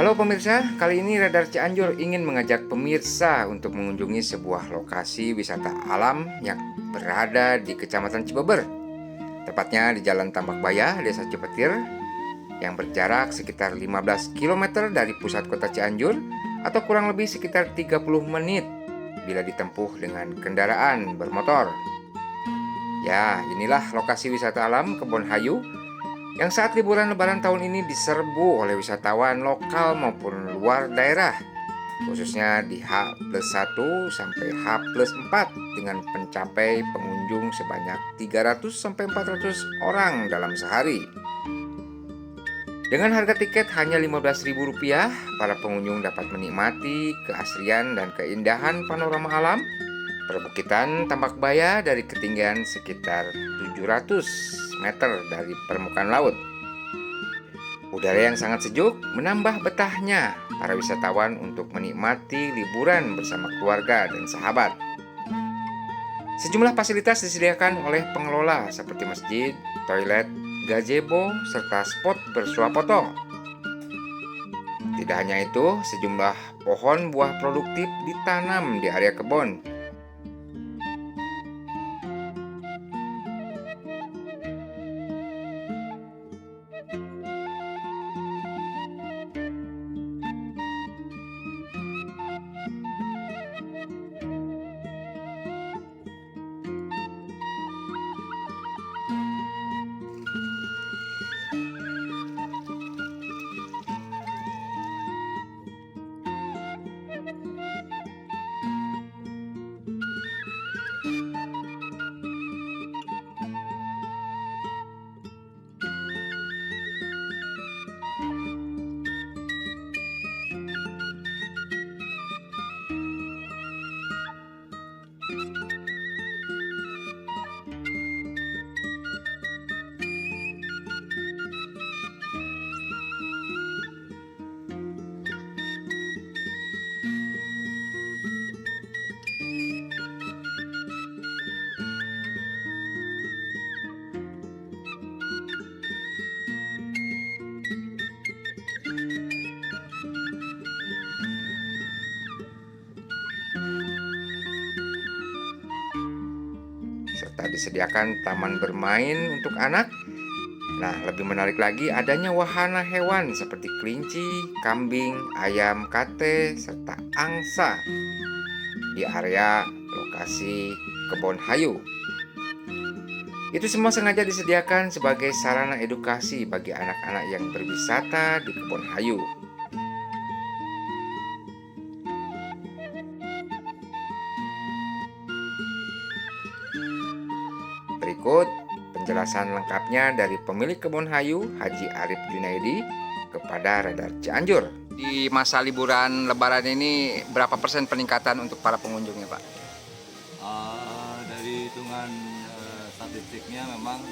Halo pemirsa, kali ini Radar Cianjur ingin mengajak pemirsa untuk mengunjungi sebuah lokasi wisata alam yang berada di Kecamatan Cibeber. Tepatnya di Jalan Tambak Baya, Desa Cipetir, yang berjarak sekitar 15 km dari pusat kota Cianjur atau kurang lebih sekitar 30 menit bila ditempuh dengan kendaraan bermotor. Ya, inilah lokasi wisata alam Kebon Hayu yang saat liburan lebaran tahun ini diserbu oleh wisatawan lokal maupun luar daerah, khususnya di H+1 sampai H+4 dengan mencapai pengunjung sebanyak 300 sampai 400 orang dalam sehari. Dengan harga tiket hanya Rp15.000, para pengunjung dapat menikmati keasrian dan keindahan panorama alam perbukitan Tambak Baya dari ketinggian sekitar 700 meter dari permukaan laut. Udara yang sangat sejuk menambah betahnya para wisatawan untuk menikmati liburan bersama keluarga dan sahabat. Sejumlah fasilitas disediakan oleh pengelola seperti masjid, toilet, gazebo, serta spot bersuah foto. Tidak hanya itu, sejumlah pohon buah produktif ditanam di area kebun. Serta disediakan taman bermain untuk anak. Nah, lebih menarik lagi adanya wahana hewan seperti kelinci, kambing, ayam, kate, serta angsa di area lokasi Kebon Hayu. Itu semua sengaja disediakan sebagai sarana edukasi bagi anak-anak yang berwisata di Kebon Hayu. Berikut penjelasan lengkapnya dari pemilik Kebun Hayu, Haji Arif Junaidi, kepada Radar Cianjur. Di masa liburan Lebaran ini berapa persen peningkatan untuk para pengunjungnya, Pak? Dari hitungan statistiknya memang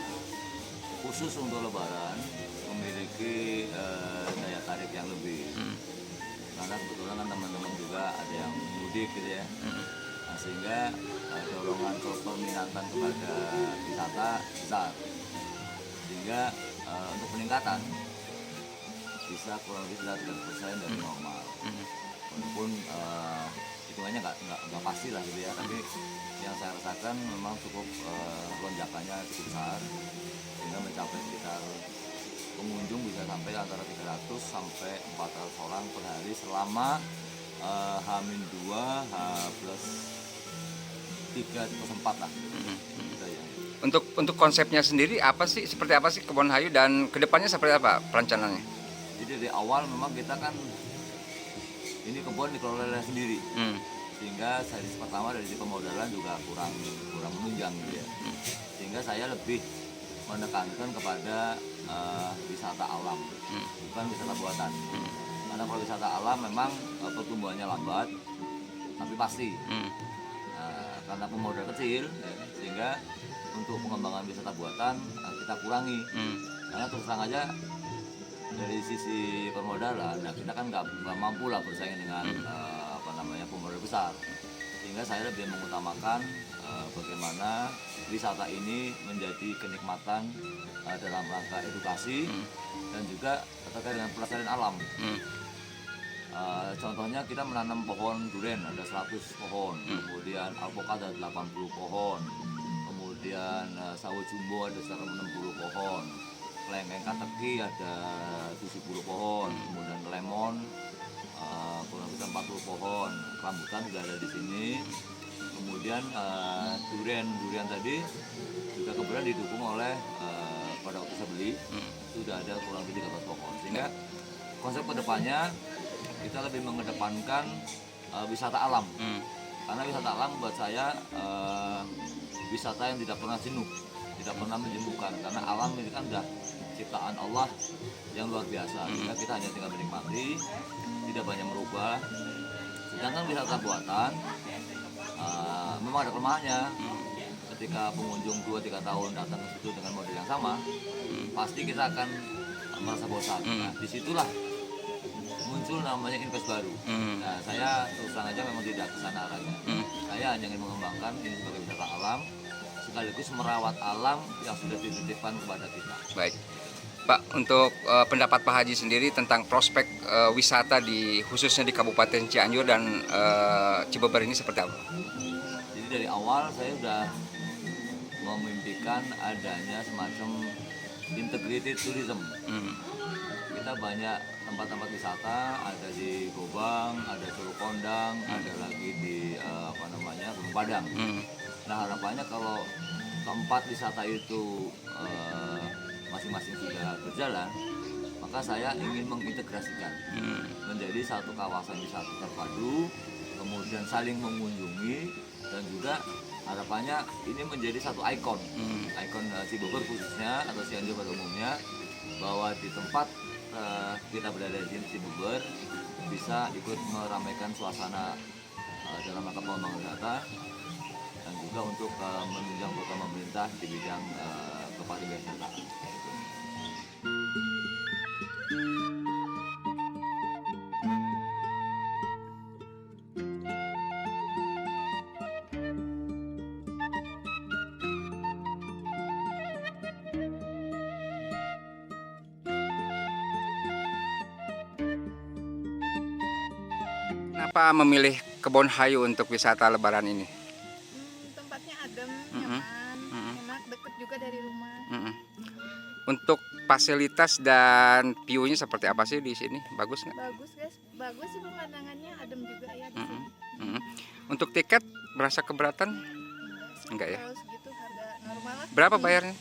khusus untuk Lebaran memiliki daya tarik yang lebih. Karena kebetulan kan teman-teman juga ada yang mudik gitu ya. Nah, sehingga dorongan peminatan kepada wisata besar, sehingga untuk peningkatan bisa kurang lebih 30% dari normal. Walaupun hitungannya nggak pasti lah gitu ya, tapi yang saya rasakan memang cukup lonjakannya cukup besar, sehingga mencapai sekitar pengunjung bisa sampai antara 300 sampai 400 orang per hari selama H-2, H+3 plus 4 lah. Gitu ya. Untuk konsepnya sendiri apa sih? Seperti apa sih Kebun Hayu dan kedepannya seperti apa perencanaannya? Jadi dari awal memang kita kan ini kebun dikelola sendiri, sehingga seri pertama dari sisi pemodalan juga kurang menunjang gitu ya. Sehingga saya lebih menekankan kepada wisata alam, bukan wisata buatan. Karena kalau wisata alam memang pertumbuhannya lambat, tapi pasti. Karena pemodal kecil, ya, sehingga untuk pengembangan wisata buatan kita kurangi. Karena terus terang aja dari sisi permodalan, nah kita kan nggak mampu lah bersaing dengan pemodal besar. Sehingga saya lebih mengutamakan bagaimana wisata ini menjadi kenikmatan dalam rangka edukasi dan juga terkait dengan pelestarian alam. Contohnya kita menanam pohon durian ada 100 pohon, kemudian alpukat ada 80 pohon, kemudian sawo jumbo ada 160 pohon, kelengkeng kateki ada 70 pohon, kemudian lemon kurang lebih 40 pohon, rambutan juga ada di sini. Kemudian durian tadi juga kebetulan didukung oleh pada waktu saya beli sudah ada kurang lebih 13 pohon, sehingga konsep kedepannya kita lebih mengedepankan wisata alam. Karena wisata alam buat saya wisata yang tidak pernah jenuh, tidak pernah menjenuhkan, karena alam ini kan udah ciptaan Allah yang luar biasa, sehingga kita hanya tinggal menikmati, tidak banyak merubah. Sedangkan wisata buatan memang ada kelemahannya. Ketika pengunjung 2-3 tahun datang ke situ dengan model yang sama, pasti kita akan merasa bosan. Nah, disitulah muncul namanya invest baru. Nah, saya terus terang aja memang tidak kesana arahnya. Saya hanya ingin mengembangkan ini sebagai wisata alam, sekaligus merawat alam yang sudah dititipkan kepada kita. Baik, Pak, untuk pendapat Pak Haji sendiri tentang prospek wisata khususnya di Kabupaten Cianjur dan Cibeber ini seperti apa? Jadi dari awal saya sudah memimpikan adanya semacam integrated tourism. Kita banyak tempat-tempat wisata, ada di Gobang, ada Curug Kondang, ada lagi di Gunung Padang. Nah, harapannya kalau tempat wisata itu masing-masing sudah berjalan, maka saya ingin mengintegrasikan menjadi satu kawasan wisata terpadu, kemudian saling mengunjungi, dan juga harapannya ini menjadi satu ikon Cibeber khususnya atau Cianjur pada umumnya, bahwa di tempat kita berada di Cibeber bisa ikut meramaikan suasana dalam rangka pengembangan wisata, dan juga untuk menunjang program pemerintah di bidang kepariwisataan. Kenapa memilih Kebon Hayu untuk wisata Lebaran ini? Tempatnya adem, nyaman, enak, deket juga dari rumah. Untuk fasilitas dan view-nya seperti apa sih di sini? Bagus nggak? Bagus guys, bagus sih pemandangannya, adem juga ya di sini. Untuk tiket berasa keberatan? Enggak ya? Kalau segitu harga normal lah. Berapa bayarnya?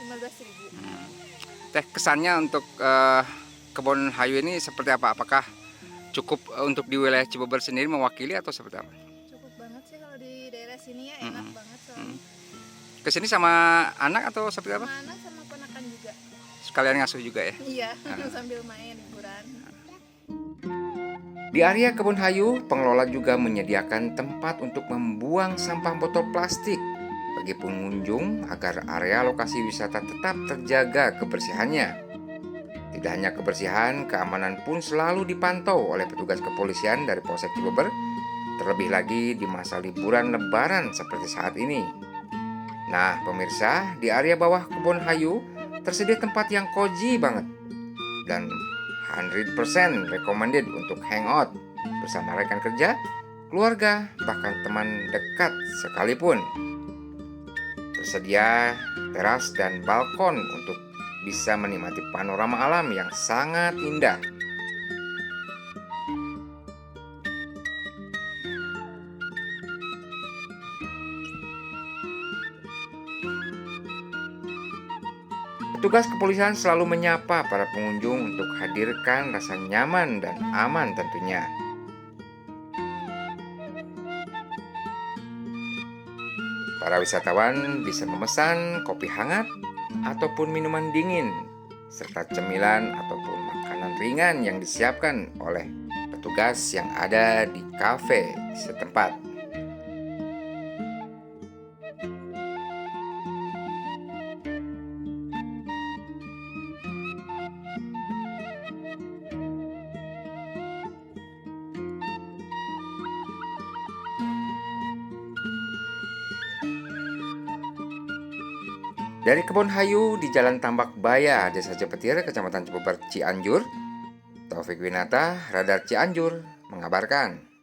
15.000. Teh kesannya untuk Kebon Hayu ini seperti apa? Apakah cukup untuk di wilayah Cibeber sendiri mewakili atau seperti apa? Cukup banget sih kalau di daerah sini ya, enak banget soalnya. Kesini sama anak atau seperti apa? Sama anak sama ponakan juga. Sekalian ngasuh juga ya? Iya, sambil main liburan. Di area Kebun Hayu, pengelola juga menyediakan tempat untuk membuang sampah botol plastik bagi pengunjung agar area lokasi wisata tetap terjaga kebersihannya. Tidak hanya kebersihan, keamanan pun selalu dipantau oleh petugas kepolisian dari Polsek Cibeber, terlebih lagi di masa liburan Lebaran seperti saat ini. Nah, pemirsa, di area bawah Kebun Hayu tersedia tempat yang cozy banget dan 100% recommended untuk hangout bersama rekan kerja, keluarga, bahkan teman dekat sekalipun. Tersedia teras dan balkon untuk bisa menikmati panorama alam yang sangat indah. Petugas kepolisian selalu menyapa para pengunjung untuk hadirkan rasa nyaman dan aman tentunya. Para wisatawan bisa memesan kopi hangat ataupun minuman dingin, serta cemilan ataupun makanan ringan yang disiapkan oleh petugas yang ada di kafe setempat. Dari Kebon Hayu di Jalan Tambak Baya, Desa Jepetir, Kecamatan Cibeber, Cianjur, Taufik Winata, Radar Cianjur, mengabarkan.